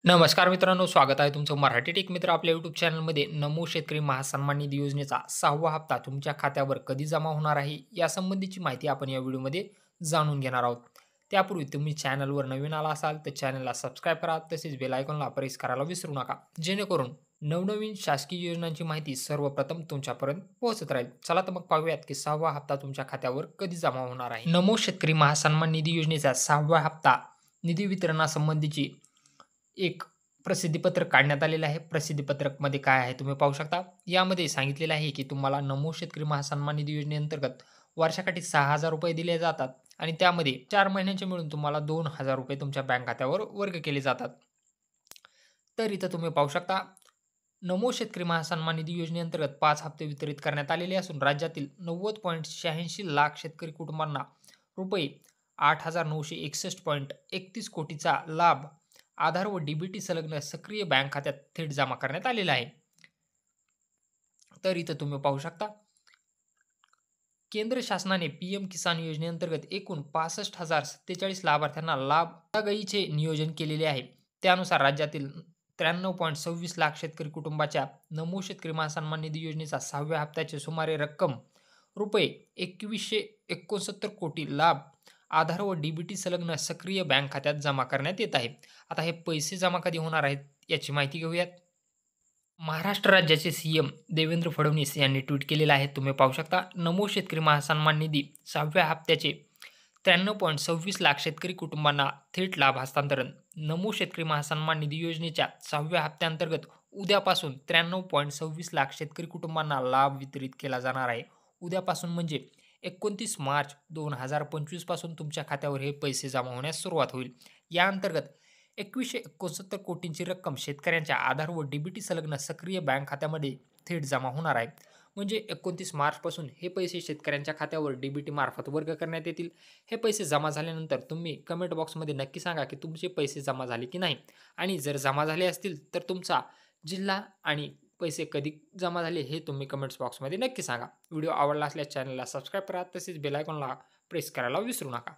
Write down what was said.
नमस्कार मित्रांनो, स्वागत आहे तुमचं मराठी टेक मित्र आपल्या यूट्यूब चॅनलमध्ये. नमो शेतकरी महासन्मान निधी योजनेचा 6वा हप्ता तुमच्या खात्यावर कधी जमा होणार आहे, यासंबंधीची माहिती आपण या व्हिडिओमध्ये जाणून घेणार आहोत. त्यापूर्वी तुम्ही चॅनलवर नवीन आला असाल तर चॅनलला सबस्क्राईब करा, तसेच बेल आयकॉनला प्रेस करायला विसरू नका, जेणेकरून नवनवीन शासकीय योजनांची माहिती सर्वप्रथम तुमच्यापर्यंत पोहोचत राहील. चला तर मग पाहूयात की 6वा हप्ता तुमच्या खात्यावर कधी जमा होणार आहे. नमो शेतकरी महासन्मान निधी योजनेचा 6वा हप्ता निधी वितरणासंबंधीची एक प्रसिद्धीपत्रक काढण्यात आलेलं आहे. प्रसिद्धीपत्रकमध्ये काय आहे तुम्ही पाहू शकता. यामध्ये सांगितलेलं आहे, की तुम्हाला नमो शेतकरी महासन्मान निधी योजनेअंतर्गत वर्षाकाठी ₹6,000 दिले जातात आणि त्यामध्ये 4 महिन्यांचे मिळून तुम्हाला ₹2,000 तुमच्या बँक खात्यावर वर्ग केले जातात. तर इथं तुम्ही पाहू शकता, नमो शेतकरी महासन्मान निधी योजनेअंतर्गत 5 हप्ते वितरित करण्यात आलेले असून राज्यातील 90.86 लाख शेतकरी कुटुंबांना रुपये 8,961.31 कोटीचा लाभ आधार व डीबीटी संलग्न सक्रिय बँक खात्यात थेट जमा करण्यात आलेला आहे. तर इथं तुम्ही पाहू शकता, केंद्र शासनाने पीएम किसान योजनेअंतर्गत एकूण 65,047 लाभार्थ्यांना लाभागाईचे नियोजन केलेले आहे. त्यानुसार राज्यातील 93.26 लाख शेतकरी कुटुंबाच्या नमो शेतकरी महासन्मान निधी योजनेचा 6व्या हप्त्याची सुमारे रक्कम रुपये 2169 कोटी लाभ आधार व डीबीटी संलग्न सक्रिय बँक खात्यात जमा करण्यात येत आहे. आता हे पैसे जमा कधी होणार आहेत याची माहिती घेऊयात. महाराष्ट्र राज्याचे सीएम देवेंद्र फडणवीस यांनी ट्विट केलेलं आहे. तुम्ही पाहू शकता, नमो शेतकरी महासन्मान निधी 6व्या हप्त्याचे 93.26 लाख शेतकरी कुटुंबांना थेट लाभ हस्तांतरण. नमो शेतकरी महासन्मान निधी योजनेच्या 6व्या हप्त्याअंतर्गत उद्यापासून 93.26 लाख शेतकरी कुटुंबांना लाभ वितरित केला जाणार आहे. उद्यापासून म्हणजे 29 मार्च 2025 पासून तुमच्या खात्यावर हे पैसे जमा होण्यास सुरुवात होईल. या अंतर्गत 2169 कोटींची रक्कम शेतकऱ्यांच्या आधार व डीबीटी संलग्न सक्रिय बँक खात्यामध्ये थेट जमा होणार आहे. म्हणजे 29 मार्चपासून हे पैसे शेतकऱ्यांच्या खात्यावर डीबीटी मार्फत वर्ग करण्यात येतील. हे पैसे जमा झाल्यानंतर तुम्ही कमेंट बॉक्समध्ये नक्की सांगा की तुमचे पैसे जमा झाले की नाही, आणि जर जमा झाले असतील तर तुमचा जिल्हा आणि पैसे कधी जमा झाले हे तुम्ही कमेंट्स बॉक्समध्ये नक्की सांगा. व्हिडिओ आवडला असल्यास चॅनलला सबस्क्राईब करा, तसेच बेल आयकॉनला प्रेस करायला विसरू नका.